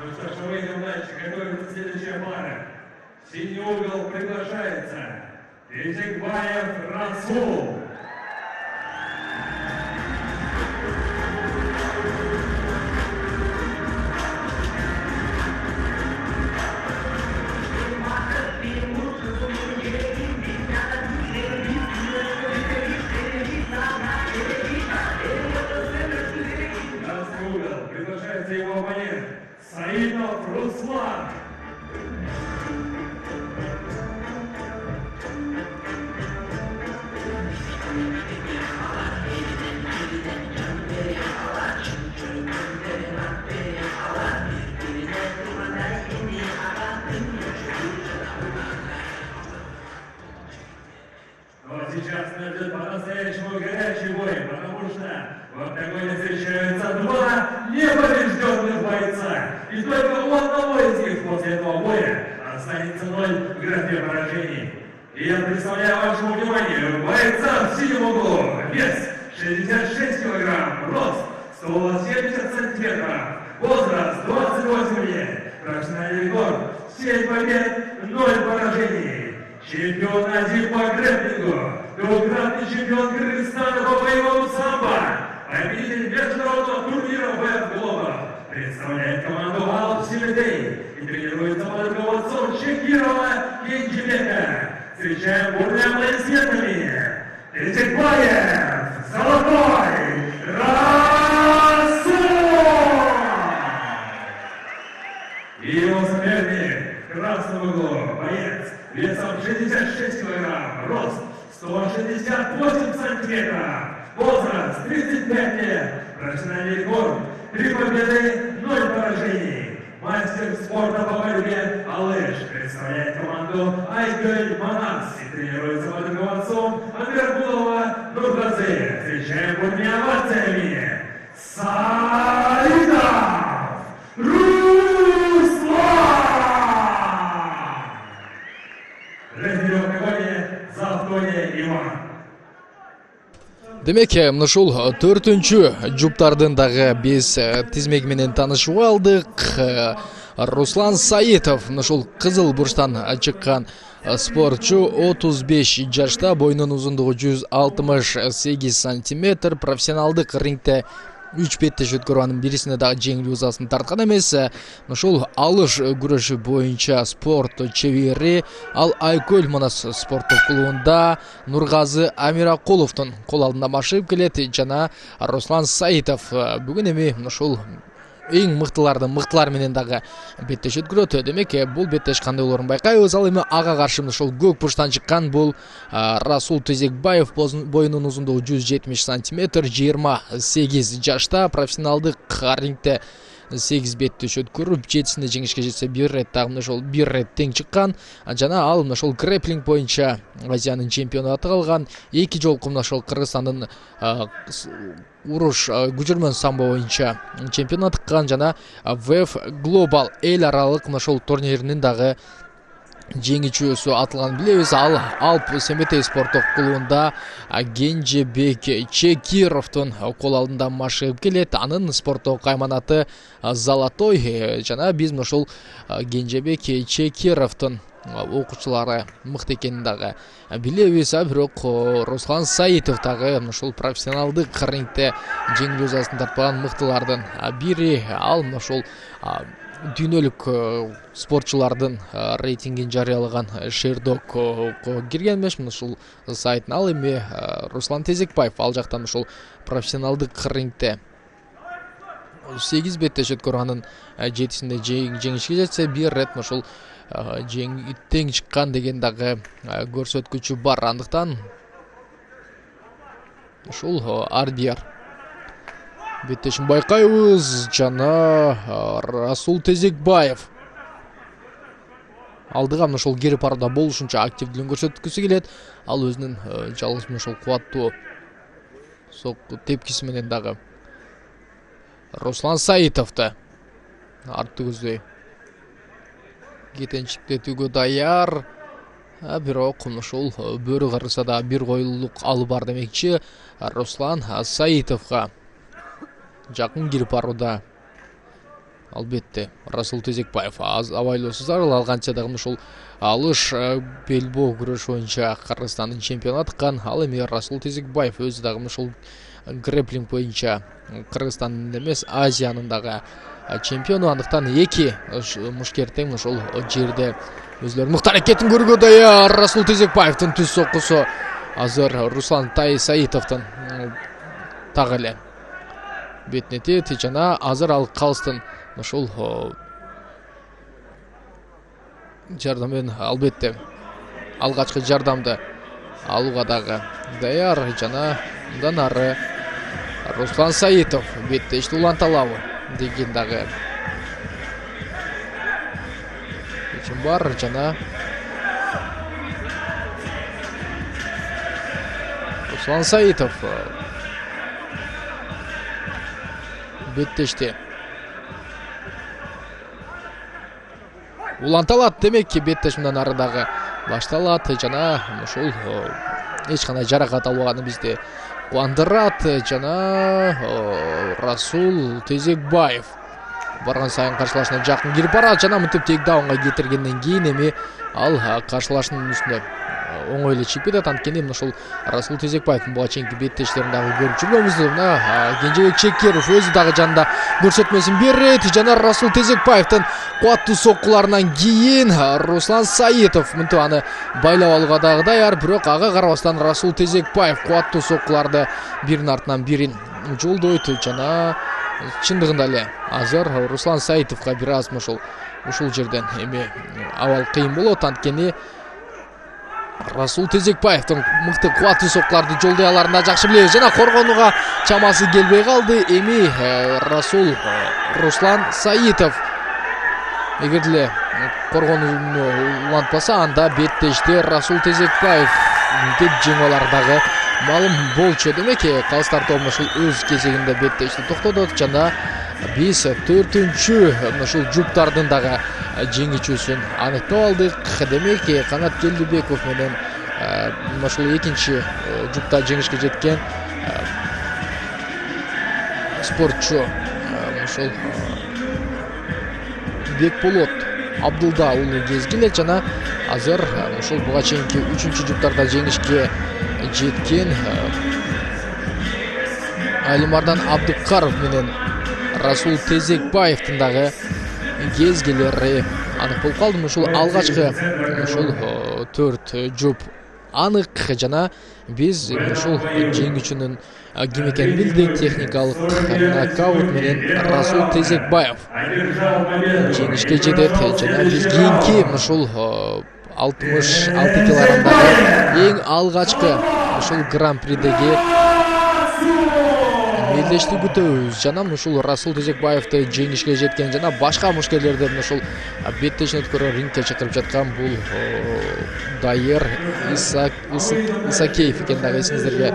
Ну что ж, выйдем дальше. Готовится следующая пара. В синий угол приглашается Тезекбаев Расул. Приглашается его оппонент Саидов Руслан. Вот сейчас нас ждет по-настоящему горячий бой, потому что в октагоне встречаются два непобежденных бойца. И только у одного из них после этого боя останется 0 в графе поражений. И я представляю вашему вниманию бойца в синем углу. Вес 66 килограмм, рост 170 сантиметров, возраст 28 лет, профессиональный рекорд 7 побед, 0 поражений. Чемпион Азии по грэпплингу, двукратный чемпион Кыргызстана по боевому самбо, победитель международного турнира ВФ Глобал, представляет команду Алп Симитей и тренируется под руководством Чекирова Кенджибека. Встречаем бурными аплодисментами Тезекбаев Золотой Расул! И его соперник в красном углу, боец весом 66 килограмм, рост 168 сантиметров, возраст 35 лет, профессиональный рекорд 3 победы, 0 поражений. Мастер спорта по борьбе Алыш представляет команду Айгуль Манас и тренируется под руководством Амиргулова Нургазы. Встречаем бурными овациями Саидов Руслан! Рефери октагоне Завтоне Иван. Демек, мына ушул 4-чү жуптардын дагы биз тизмеги менен таанышып алдык. Руслан Саитов, мына ушул кызыл бурчтан чыккан спортчу, 35 жашта, бойнун узундугу 168 сантиметр, профессионалдык рингте 3 беттеш өткөрүп анын бирисине дагы жеңил узасын тарткан эмес. Ушул алыш күрөшү боюнча спорт чебери ал Айкөл Манас спорттук клубунда Нургазы Амиракуловдун кол алдында машыгып келет жана Руслан Саитов бүгүн эми ушул эң мыктылар менен дагы беттеш өткөрөт. Демек, бул беттеш кандай болорун байкайбыз. Ал эми ага каршы ушул көк бурчтан чыккан бул Расул Тезекбаев, боюнун узундугу 170 сантиметр, 28 жашта, профессионалдык рингте 8 беттеш өткөрүп, 7синде жеңишке жетсе, 1 рет дагы ошол 1 рет тең чыккан. Жана ал ошол грэпплинг боюнча Азиянын чемпиону атык алган. 2 жолку ошол Кыргызстандын уруш күжүрмөн самбо боюнча чемпион атыккан жана ВФ Глобал эл аралык ошол турниринин дагы жеңүүчүсү атылганын билебиз. Ал Алп Семетей спорттук клубунда Кенжебек Чекировдун кол алдында машыгып келет. Анын спорттук кайманаты Золотой жана биз ошол Кенжебек Чекировдун окуучулары мыкты экенин дагы билебиз. Бирок Руслан Саитов дагы ошол профессионалдык рингте жеңил узасын тартпаган мыктылардын бири. Ал ошол дүйнөлүк спортчулардын рейтингин жарыялаган Шердок кирген эмес ушул сайттын. Ал эми Руслан Тезекбаев ал жактан ушул профессионалдык рингте 8 беттеш өткөрүп анын 7синде жеңишке жетсе, 1 рет ушул тең чыккан деген дагы көрсөткүчү бар. Андыктан ушул ардияр беттешин байкайбыз жана Расул Тезекбаев алдыга ошол кирип барууда болушунча активдүүлүгүн көрсөткүсү келет. Ал өзүнүн жалгыз ошол кубаттуу сокку тепкиси менен дагы Руслан Саитовду артты көздөй кетенчиктетүүгө даяр. Бирок ушул бөрү карыса да бир коюлук алып бар демекчи. Руслан Саитовго жакын кирип барууда албетте Расул Тезекбаев абайлоосуздар алганча дагы ушул алыш белбоо күрөш боюнча Кыргызстандын чемпиону аткан. Ал эми Расул Тезекбаев өзү дагы ушул грэплинг боюнча Кыргызстандын эмес Азиянын дагы чемпиону, андыктан эки мушкертең ушул жерде өзлөрүнүн мыкты аракетин көрүүгө даяр. Расул Тезекбаевдин түз соккусу азыр Руслан Саитовдун так эле бетине тиет жана азыр ал калыстын ушул жардам менен албетте алгачкы жардамды алууга дагы даяр. Жана мындан ары Руслан Саитов беттешти уланталабы деген дагы чечим бар. Жана Руслан Саитов беттешти уланталат, демекки беттеш мындан ары дагы башталат. Жана ушул эч кандай жаракат албаганы бизди кубандырат. Жана Расул Тезекбаев барган сайын каршылашына жакын кирип барат. Жана мынтип тейкдаунга кетиргенден кийин эми ал каршылашынын үстүнө оңой эле чыгып кетет. Анткени ушул Расул Тезекбаевдин буга чейинки беттештерин дагы көрүп жүргөнбүз. Мына Кенжебек Чекеров өзү дагы жанында көрсөтмөсүн берет. Жана Расул Тезекбаевдин кубаттуу соккуларынан кийин Руслан Саитов мынтип аны байлап алууга дагы даяр. Бирок ага карабастан Расул Тезекбаев кубаттуу соккуларды биринин артынан бирин жолдойт. Жана чындыгында эле азыр Руслан Саитовго бир аз ушул жерден эми абал кыйын болот. Анткени Расул Тезекбаевдин мыкты кубаттуу соккуларды жолдой аларын да жакшы билебиз. Жана коргонууга чамасы келбей калды. Эми Руслан Саитов эгер деле коргонууну улантпаса, анда беттеште Расул Тезекбаев деп жеңип алар дагы маалым болчу. Демек калыстар тобу ушул өз кезегинде беттешти токтотот. Жана биз 4-чү ушул жуптардын дагы жеңүүчүсүн аныктап алдык. Демек Канат Келдибеков менен ушул экинчи жупта жеңишке жеткен спортчу ушул Бекболот Абдулда уулу Кезгиле. Жана азыр ушул буга чейинки 3-чү жуптарда жеңишке жеткен Алимардан Абдукаров менен Расул Тезекбаевдин дагы кезгелери анык болуп калды. Ушул алгачкы ушул 4 жуп анык. Жана биз ушул жеңүүчүнүн ким экенин билдик. Техникалык нокаут менен Расул Тезекбаев жеңишке жетет. Жана биз кийинки ушул 66 килограммдагы эң алгачкы ушул гран-придеги белдешти күтөбүз. Жана ушул Расул Тезекбаевди жеңишке жеткен жана башка мушкерлерден ушул беттешин өткөрө рингке чакырып жаткан бул Дайер Исакеев экен дагы эсиңиздерге